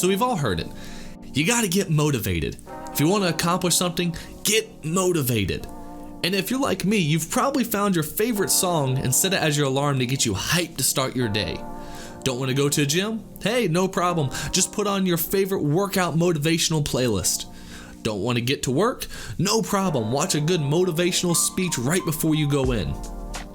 So we've all heard it. You gotta get motivated. If you want to accomplish something, get motivated. And if you're like me, you've probably found your favorite song and set it as your alarm to get you hyped to start your day. Don't want to go to a gym? Hey, no problem. Just put on your favorite workout motivational playlist. Don't want to get to work? No problem. Watch a good motivational speech right before you go in.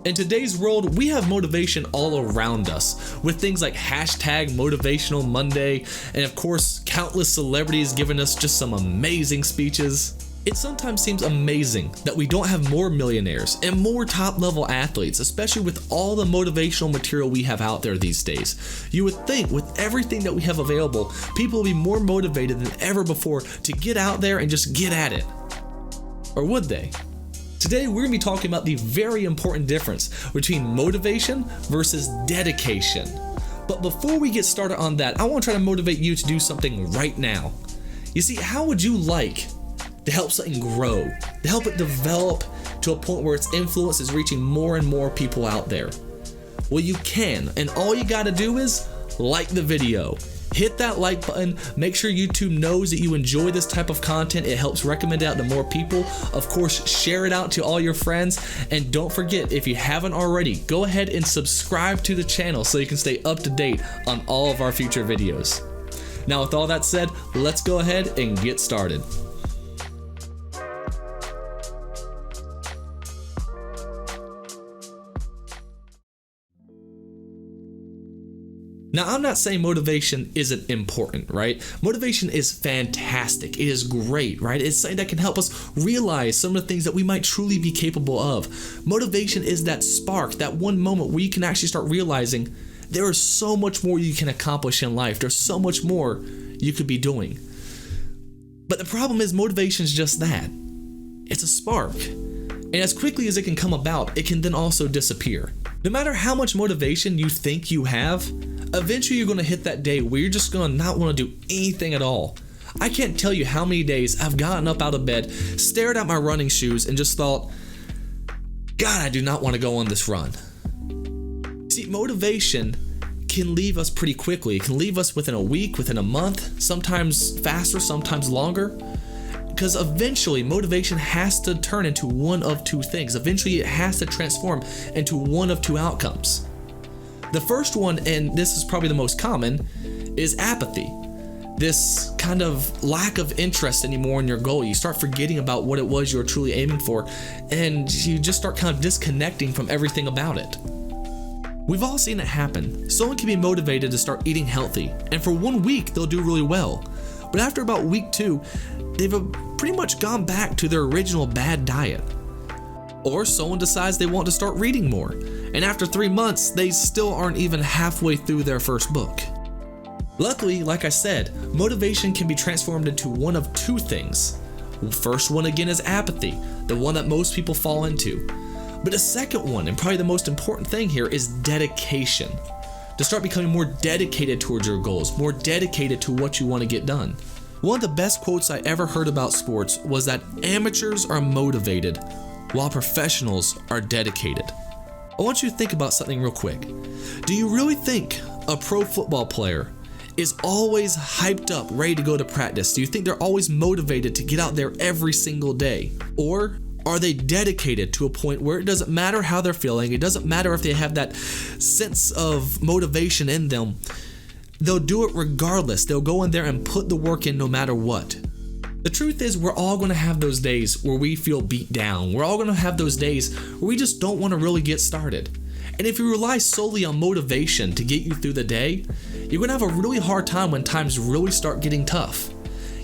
In today's world, we have motivation all around us, with things like hashtag Motivational Monday, and of course, countless celebrities giving us just some amazing speeches. It sometimes seems amazing that we don't have more millionaires and more top-level athletes, especially with all the motivational material we have out there these days. You would think with everything that we have available, people will be more motivated than ever before to get out there and just get at it. Or would they? Today, we're going to be talking about the very important difference between motivation versus dedication. But before we get started on that, I want to try to motivate you to do something right now. You see, how would you like to help something grow, to help it develop to a point where its influence is reaching more and more people out there? Well, you can, and all you got to do is like the video. Hit that like button, make sure YouTube knows that you enjoy this type of content. It helps recommend it out to more people. Of course, share it out to all your friends. And don't forget, if you haven't already, go ahead and subscribe to the channel so you can stay up to date on all of our future videos. Now, with all that said, let's go ahead and get started. Now, I'm not saying motivation isn't important, right? Motivation is fantastic. It is great, right? It's something that can help us realize some of the things that we might truly be capable of. Motivation is that spark, that one moment where you can actually start realizing there is so much more you can accomplish in life. There's so much more you could be doing. But the problem is motivation is just that. It's a spark. And as quickly as it can come about, it can then also disappear. No matter how much motivation you think you have, eventually you're going to hit that day where you're just going to not want to do anything at all. I can't tell you how many days I've gotten up out of bed, stared at my running shoes, and just thought, God, I do not want to go on this run. See, motivation can leave us pretty quickly. It can leave us within a week, within a month, sometimes faster, sometimes longer. Because eventually motivation has to turn into one of two things. Eventually it has to transform into one of two outcomes. The first one, and this is probably the most common, is apathy. This kind of lack of interest anymore in your goal. You start forgetting about what it was you were truly aiming for, and you just start kind of disconnecting from everything about it. We've all seen it happen. Someone can be motivated to start eating healthy, and for 1 week they'll do really well. But after about week 2, they've pretty much gone back to their original bad diet. Or someone decides they want to start reading more, and after 3 months, they still aren't even halfway through their first book. Luckily, like I said, motivation can be transformed into one of two things. The first one again is apathy, the one that most people fall into. But the second one, and probably the most important thing here, is dedication. To start becoming more dedicated towards your goals, more dedicated to what you want to get done. One of the best quotes I ever heard about sports was that amateurs are motivated while professionals are dedicated. I want you to think about something real quick. Do you really think a pro football player is always hyped up, ready to go to practice? Do you think they're always motivated to get out there every single day? Or are they dedicated to a point where it doesn't matter how they're feeling, it doesn't matter if they have that sense of motivation in them, they'll do it regardless. They'll go in there and put the work in no matter what. The truth is, we're all going to have those days where we feel beat down. We're all going to have those days where we just don't want to really get started. And if you rely solely on motivation to get you through the day, you're going to have a really hard time when times really start getting tough.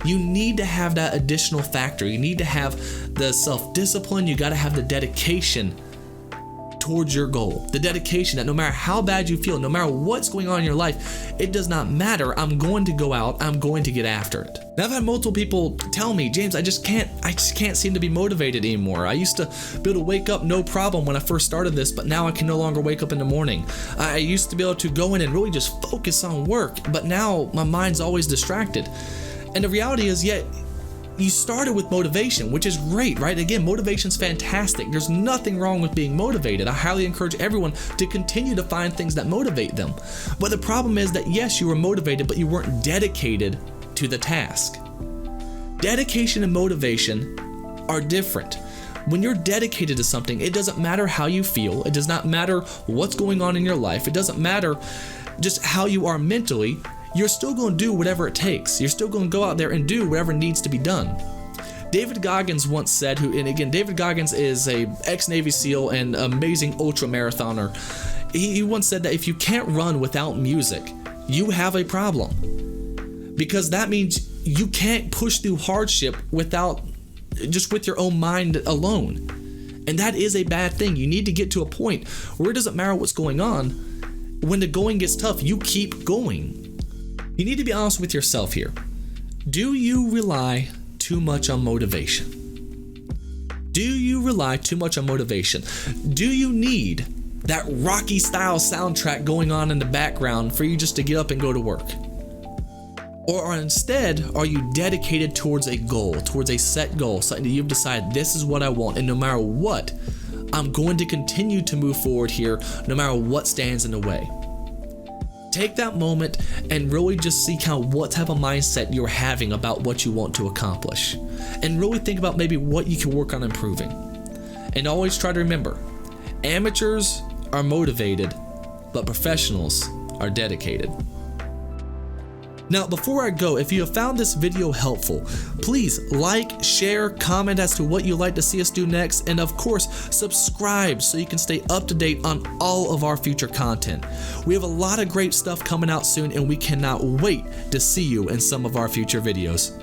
You need to have that additional factor. You need to have the self-discipline. You got to have the dedication towards your goal. The dedication that no matter how bad you feel, no matter what's going on in your life, it does not matter. I'm going to go out. I'm going to get after it. Now, I've had multiple people tell me, James, I just can't seem to be motivated anymore. I used to be able to wake up no problem when I first started this, but now I can no longer wake up in the morning. I used to be able to go in and really just focus on work, but now my mind's always distracted. And the reality is, you started with motivation, which is great, right? Again, motivation's fantastic. There's nothing wrong with being motivated. I highly encourage everyone to continue to find things that motivate them. But the problem is that yes, you were motivated, but you weren't dedicated to the task. Dedication and motivation are different. When you're dedicated to something, it doesn't matter how you feel. It does not matter what's going on in your life. It doesn't matter just how you are mentally. You're still going to do whatever it takes. You're still going to go out there and do whatever needs to be done. David Goggins once said, David Goggins is a ex-Navy SEAL and amazing ultra marathoner. He once said that if you can't run without music, you have a problem. Because that means you can't push through hardship with your own mind alone. And that is a bad thing. You need to get to a point where it doesn't matter what's going on. When the going gets tough, you keep going. You need to be honest with yourself here. Do you rely too much on motivation? Do you rely too much on motivation? Do you need that Rocky style soundtrack going on in the background for you just to get up and go to work? Or instead, are you dedicated towards a goal, towards a set goal, something that you've decided, this is what I want, and no matter what, I'm going to continue to move forward here, no matter what stands in the way? Take that moment and really just see what type of mindset you're having about what you want to accomplish. And really think about maybe what you can work on improving. And always try to remember, amateurs are motivated, but professionals are dedicated. Now, before I go, if you have found this video helpful, please like, share, comment as to what you'd like to see us do next, and of course, subscribe so you can stay up to date on all of our future content. We have a lot of great stuff coming out soon, and we cannot wait to see you in some of our future videos.